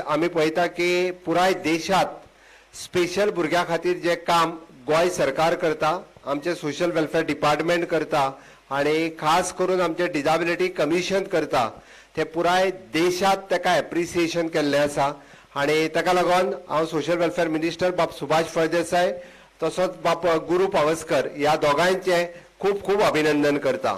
आम्ही पळयता की पुराय देशात स्पेशल भुरग्यां खातीर जे काम गोय सरकार करता, आमचे सोशल वेलफेअर डिपार्टमेंट करता आणि खास करून आमचे डिसेबिलिटी कमिशन करता, ते पुराय देशात ताका एप्रिसिएशन केल्लें आसा आणि ताका लागून हांव सोशल वेलफेअर मिनिस्टर बाब सुभाष फळदेसाय तसोच बाब गुरू पावसकर ह्या दोगांचे खूब खूब अभिनंदन करता।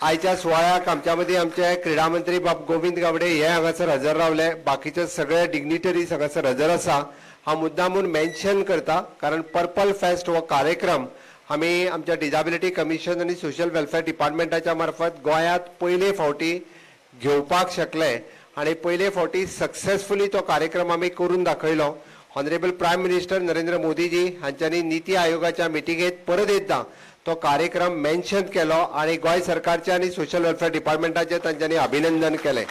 आयच्या सुवाळ्याक आमच्या मदीं आमचे क्रीडा मंत्री बाब गोविंद गावडे हे हांगासर हजर रावले, बाकीचे सगळे डिग्निटरीज हांगासर हजर आसा। हांव मुद्दामून मेन्शन करता कारण पर्पल फेस्ट हो कार्यक्रम आमी आमच्या डिसेबिलिटी कमिशन आनी सोशल वेलफेअर डिपार्टमेंटाच्या मार्फत गोंयांत पयले फावटी घेवपाक शकले आणि पयले फावटी सक्सेसफुली तो कार्यक्रम आमी करून दाखयलो। Honourable prime minister Narendra Modiji हांच्यांनी नीती आयोगाच्या मिटिंगेत परत एकदा तो कार्यक्रम मेन्शन केलो आणि गोय सरकारचे आणि सोशल वेलफेअर डिपार्टमेंटाचे तांच्यांनी अभिनंदन केले।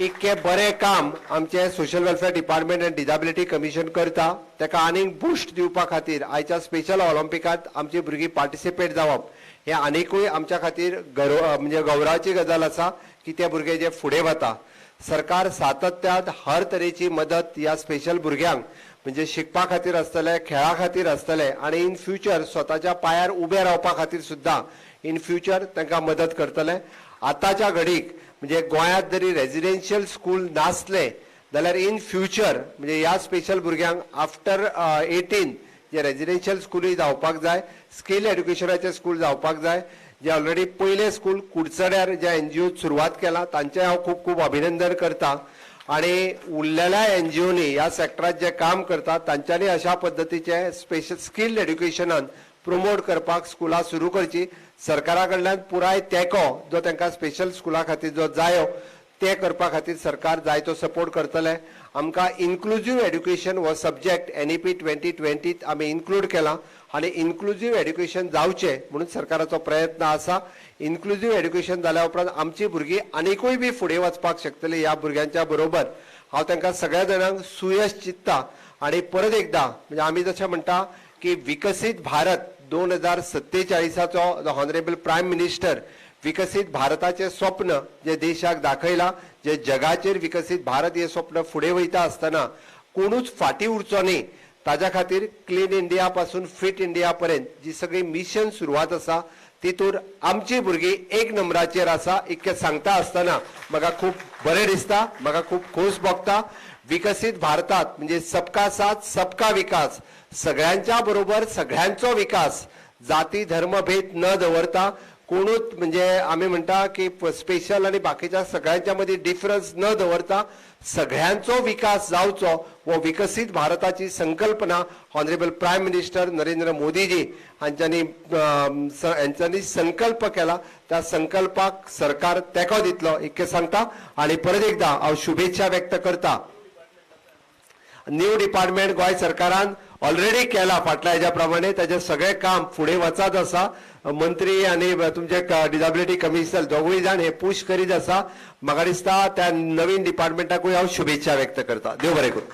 इतके बरे काम आमचे सोशल वेलफेअर डिपार्टमेंट आनी डिसेबिलिटी कमिशन करता, ताका आनीक बूस्ट दिवपा खातीर आयच्या स्पेशल ऑलिंपिकात आमची भुरगीं पार्टिसिपेट जावप हे आनीकूय आमच्या खातीर म्हणजे गौरवाची गजाल आसा की ते भुरगे जे फुडें वता। सरकार सातत्यान हर तरेची मदत ह्या स्पेशल भुरग्यांक म्हणजे शिकपा खातीर आसतले, खेळा खातीर आसतले आणि इन फ्युचर स्वताच्या पायार उबे रावपा खातीर सुद्दां इन फ्युचर तांकां मदत करतले। आताच्या घडीक म्हणजे गोंयांत जरी रेजिडेन्शियल स्कूल नासले जाल्यार इन फ्युचर म्हणजे ह्या स्पेशल भुरग्यांक आफ्टर 18 जे रेजिडेन्शियल स्कूलय जावपाक जाय, स्कील एड्युकेशनाचे स्कूल जावपाक जाय। जे ऑलरेडी पयले स्कूल कुडचड्यार ज्या एनजीओ सुरवात केला तांचे हांव खूब खूब अभिनंदन करता आणि उरलेल्या एनजीओनी ह्या सेक्टरात जे काम करतात तांच्यांनी अशा पद्धतीचे स्पेशल स्किल्ड एड्युकेशनान प्रमोट करपाक स्कुलां सुरू करची। सरकारा कडल्यान पुराय तेंको जो तांकां स्पेशल स्कुला खातीर जो जायो ते करपा खातीर सरकार जाय तो सपोर्ट करतले। आमकां इन्क्लुझिव्ह एड्युकेशन हो सब्जेक्ट NEP 2020 आमी इन्क्लूड केला आणि इन्क्लुझिव्ह एड्युकेशन जावचे म्हणून सरकाराचो प्रयत्न आसा। इन्क्लुझिव्ह एड्युकेशन जाल्या उपरांत आमची भुरगीं आनीकूय बी फुडें वचपाक शकतली। ह्या भुरग्यांच्या बरोबर हांव तांकां सगळ्या जाणांक सुयश चित्ता आणि परत एकदा म्हणजे आमी जशें म्हणटा की विकसीत भारत 2047चो ऑनरेबल प्रायम मिनिस्टर विकसित भारताचे स्वप्न जे देशाक दाखयला, जे जगाचेर विकसित भारत हे स्वप्न फुडें वयता आसतना कोणूच फाटी उरचो न्ही, ताज्या खातीर क्लीन इंडिया पासून फिट इंडिया पर्यंत जी सगळी मिशन सुरवात आसा तितूर आमची भुरगीं एक नंबराचेर आसा। इतके सांगता आसतना म्हाका खूब बरें दिसता, म्हाका खूब खोस भोगता। विकसित भारतात म्हणजे सबका साथ सबका विकास, सगळ्यांच्या बरोबर सगळ्यांचो विकास, जाती धर्म भेद न दवरता कोणूच म्हणजे आम्ही म्हणता की स्पेशल आणि बाकीच्या सगळ्यांच्या मध्ये डिफरन्स न दवरता सगळ्यांचो विकास जावचो व विकसित भारताची संकल्पना honourable prime minister Narendra Modiji हांच्यांनी संकल्प केला। त्या संकल्पाक सरकार तेंको दितलो इतके सांगता आणि परत एकदा हांव शुभेच्छा व्यक्त करता। न्यू डिपार्टमेंट गोय सरकारान ऑलरेडी केला फाटल्या हेज्या प्रमाणे ताजे सगळे काम फुडें वचत आसा। मंत्री आणि तुमचे डिसेबिलिटी कमिशनर दोगूय जाण हे पुश करीत आसा। म्हाका दिसता त्या नवीन डिपार्टमेंटाकूय हांव शुभेच्छा व्यक्त करता। देव बरें करूं।